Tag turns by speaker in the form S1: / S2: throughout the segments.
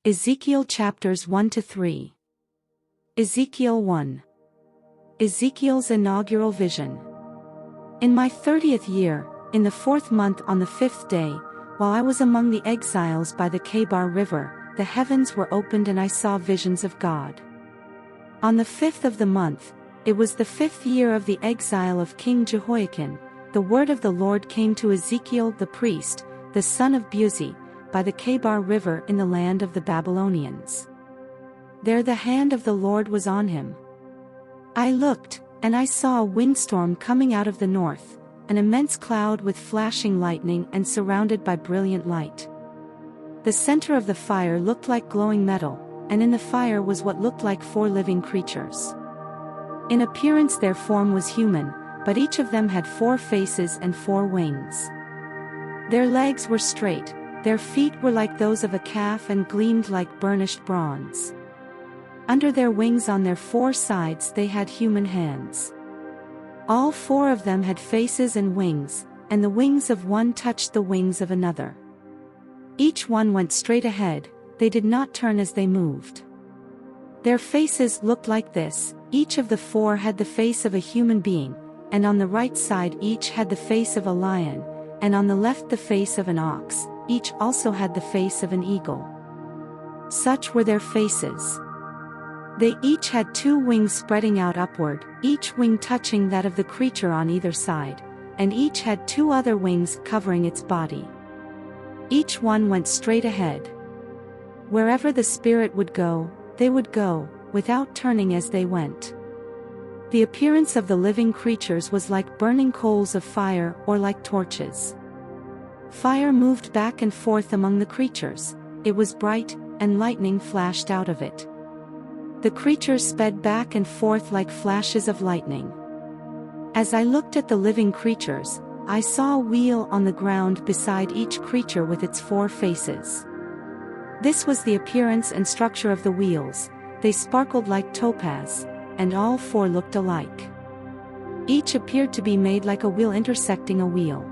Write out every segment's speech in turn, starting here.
S1: Ezekiel chapters 1-3. Ezekiel 1. Ezekiel's inaugural vision. In my 30th year, in the 4th month on the 5th day, while I was among the exiles by the Kebar River, the heavens were opened and I saw visions of God. On the 5th of the month, it was the 5th year of the exile of King Jehoiakim, the word of the Lord came to Ezekiel the priest, the son of Buzi, by the Kebar River in the land of the Babylonians. There the hand of the Lord was on him. I looked, and I saw a windstorm coming out of the north, an immense cloud with flashing lightning and surrounded by brilliant light. The center of the fire looked like glowing metal, and in the fire was what looked like 4 living creatures. In appearance their form was human, but each of them had 4 faces and 4 wings. Their legs were straight, their feet were like those of a calf and gleamed like burnished bronze. Under their wings on their 4 sides they had human hands. All 4 of them had faces and wings, and the wings of one touched the wings of another. Each one went straight ahead, they did not turn as they moved. Their faces looked like this, each of the 4 had the face of a human being, and on the right side each had the face of a lion, and on the left the face of an ox, each also had the face of an eagle. Such were their faces. They each had 2 wings spreading out upward, each wing touching that of the creature on either side, and each had 2 other wings covering its body. Each one went straight ahead. Wherever the Spirit would go, they would go, without turning as they went. The appearance of the living creatures was like burning coals of fire or like torches. Fire moved back and forth among the creatures, it was bright, and lightning flashed out of it. The creatures sped back and forth like flashes of lightning. As I looked at the living creatures, I saw a wheel on the ground beside each creature with its 4 faces. This was the appearance and structure of the wheels, they sparkled like topaz, and all 4 looked alike. Each appeared to be made like a wheel intersecting a wheel.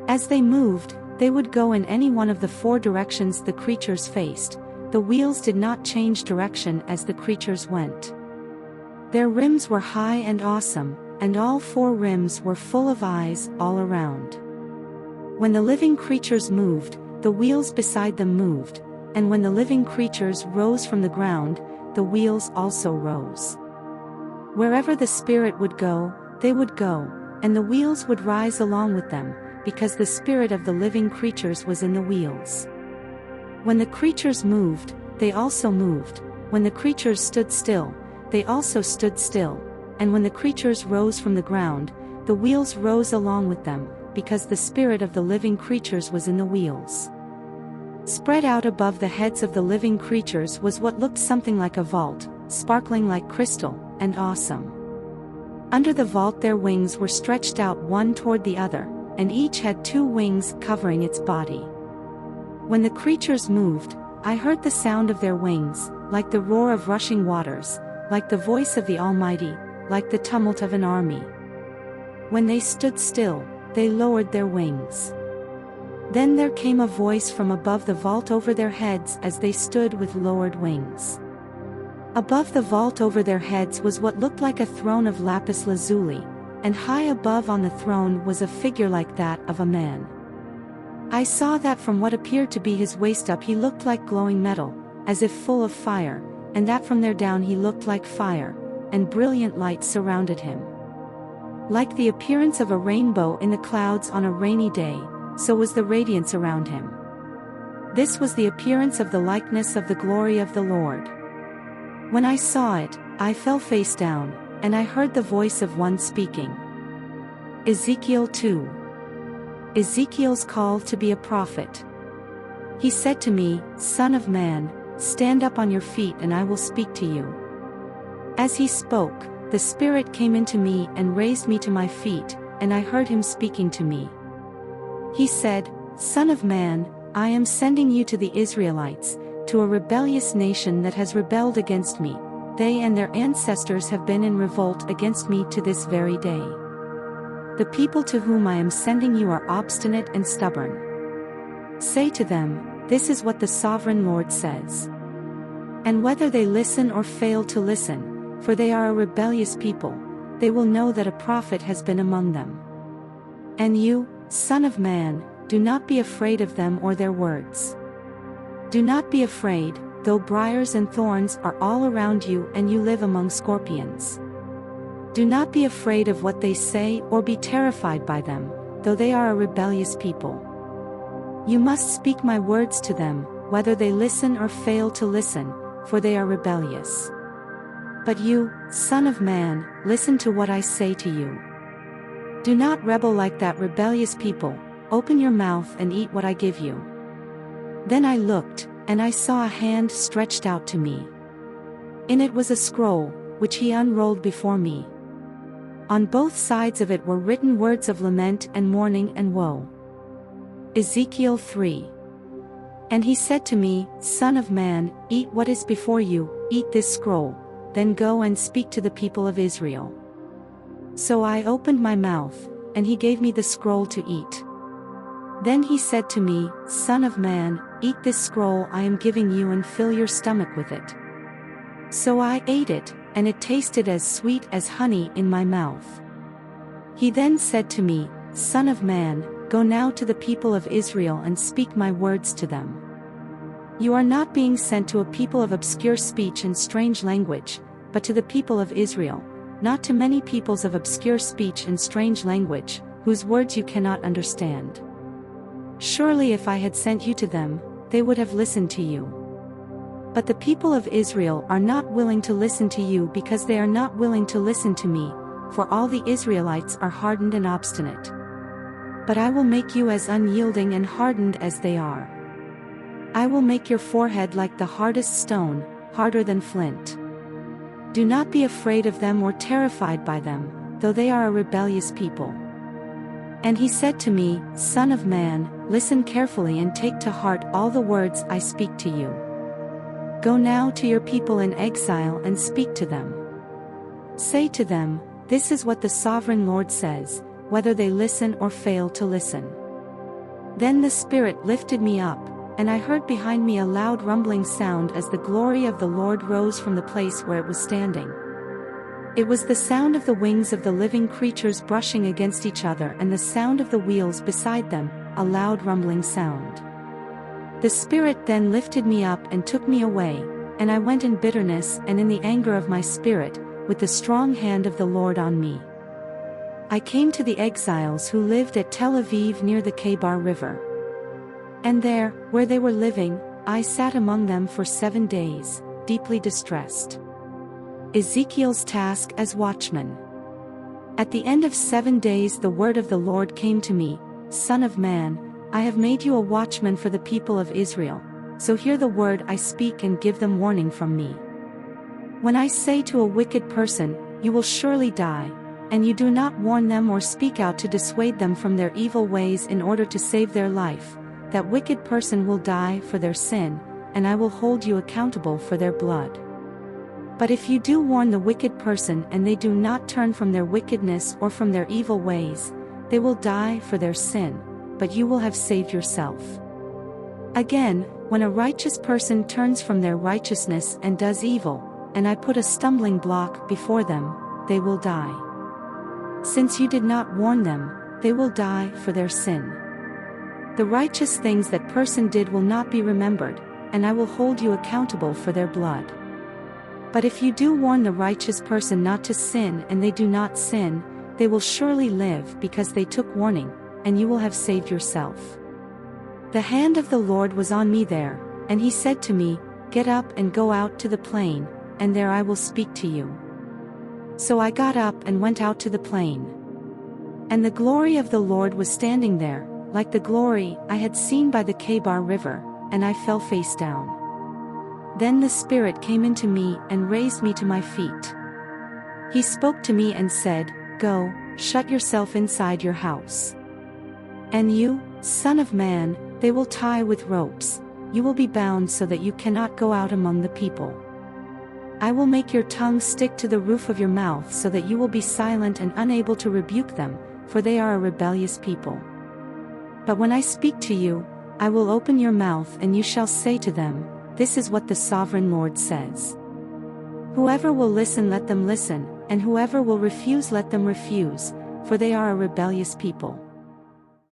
S1: As they moved, they would go in any one of the 4 directions the creatures faced. The wheels did not change direction as the creatures went. Their rims were high and awesome, and all 4 rims were full of eyes all around. When the living creatures moved, the wheels beside them moved, and when the living creatures rose from the ground, the wheels also rose. Wherever the Spirit would go, they would go, and the wheels would rise along with them, because the spirit of the living creatures was in the wheels. When the creatures moved, they also moved, when the creatures stood still, they also stood still, and when the creatures rose from the ground, the wheels rose along with them, because the spirit of the living creatures was in the wheels. Spread out above the heads of the living creatures was what looked something like a vault, sparkling like crystal, and awesome. Under the vault their wings were stretched out one toward the other, and each had 2 wings covering its body. When the creatures moved, I heard the sound of their wings, like the roar of rushing waters, like the voice of the Almighty, like the tumult of an army. When they stood still, they lowered their wings. Then there came a voice from above the vault over their heads as they stood with lowered wings. Above the vault over their heads was what looked like a throne of lapis lazuli, and high above on the throne was a figure like that of a man. I saw that from what appeared to be his waist up he looked like glowing metal, as if full of fire, and that from there down he looked like fire, and brilliant light surrounded him. Like the appearance of a rainbow in the clouds on a rainy day, so was the radiance around him. This was the appearance of the likeness of the glory of the Lord. When I saw it, I fell face down, and I heard the voice of one speaking. Ezekiel 2. Ezekiel's call to be a prophet. He said to me, Son of man, stand up on your feet and I will speak to you. As he spoke, the Spirit came into me and raised me to my feet, and I heard him speaking to me. He said, Son of man, I am sending you to the Israelites, to a rebellious nation that has rebelled against me. They and their ancestors have been in revolt against me to this very day. The people to whom I am sending you are obstinate and stubborn. Say to them, this is what the sovereign Lord says. And whether they listen or fail to listen, for they are a rebellious people, they will know that a prophet has been among them. And you, son of man, do not be afraid of them or their words. Do not be afraid, though briars and thorns are all around you and you live among scorpions. Do not be afraid of what they say or be terrified by them, though they are a rebellious people. You must speak my words to them, whether they listen or fail to listen, for they are rebellious. But you, son of man, listen to what I say to you. Do not rebel like that rebellious people, open your mouth and eat what I give you. Then I looked, and I saw a hand stretched out to me. In it was a scroll, which he unrolled before me. On both sides of it were written words of lament and mourning and woe. Ezekiel 3. And he said to me, Son of man, eat what is before you, eat this scroll, then go and speak to the people of Israel. So I opened my mouth, and he gave me the scroll to eat. Then he said to me, Son of man, eat this scroll I am giving you and fill your stomach with it. So I ate it, and it tasted as sweet as honey in my mouth. He then said to me, Son of man, go now to the people of Israel and speak my words to them. You are not being sent to a people of obscure speech and strange language, but to the people of Israel, not to many peoples of obscure speech and strange language, whose words you cannot understand. Surely if I had sent you to them, they would have listened to you. But the people of Israel are not willing to listen to you because they are not willing to listen to me, for all the Israelites are hardened and obstinate. But I will make you as unyielding and hardened as they are. I will make your forehead like the hardest stone, harder than flint. Do not be afraid of them or terrified by them, though they are a rebellious people. And he said to me, Son of man, listen carefully and take to heart all the words I speak to you. Go now to your people in exile and speak to them. Say to them, this is what the sovereign Lord says, whether they listen or fail to listen. Then the Spirit lifted me up, and I heard behind me a loud rumbling sound as the glory of the Lord rose from the place where it was standing. It was the sound of the wings of the living creatures brushing against each other and the sound of the wheels beside them, a loud rumbling sound. The Spirit then lifted me up and took me away, and I went in bitterness and in the anger of my spirit, with the strong hand of the Lord on me. I came to the exiles who lived at Tel Aviv near the Kebar River. And there, where they were living, I sat among them for 7 days, deeply distressed. Ezekiel's task as watchman. At the end of 7 days the word of the Lord came to me, Son of man, I have made you a watchman for the people of Israel, so hear the word I speak and give them warning from me. When I say to a wicked person, you will surely die, and you do not warn them or speak out to dissuade them from their evil ways in order to save their life, that wicked person will die for their sin, and I will hold you accountable for their blood. But if you do warn the wicked person and they do not turn from their wickedness or from their evil ways, they will die for their sin, but you will have saved yourself. Again, when a righteous person turns from their righteousness and does evil, and I put a stumbling block before them, they will die. Since you did not warn them, they will die for their sin. The righteous things that person did will not be remembered, and I will hold you accountable for their blood. But if you do warn the righteous person not to sin and they do not sin, they will surely live because they took warning, and you will have saved yourself. The hand of the Lord was on me there, and he said to me, Get up and go out to the plain, and there I will speak to you. So I got up and went out to the plain. And the glory of the Lord was standing there, like the glory I had seen by the Kebar River, and I fell face down. Then the Spirit came into me and raised me to my feet. He spoke to me and said, Go, shut yourself inside your house. And you, son of man, they will tie with ropes, you will be bound so that you cannot go out among the people. I will make your tongue stick to the roof of your mouth so that you will be silent and unable to rebuke them, for they are a rebellious people. But when I speak to you, I will open your mouth and you shall say to them, this is what the sovereign Lord says. Whoever will listen, let them listen, and whoever will refuse, let them refuse, for they are a rebellious people.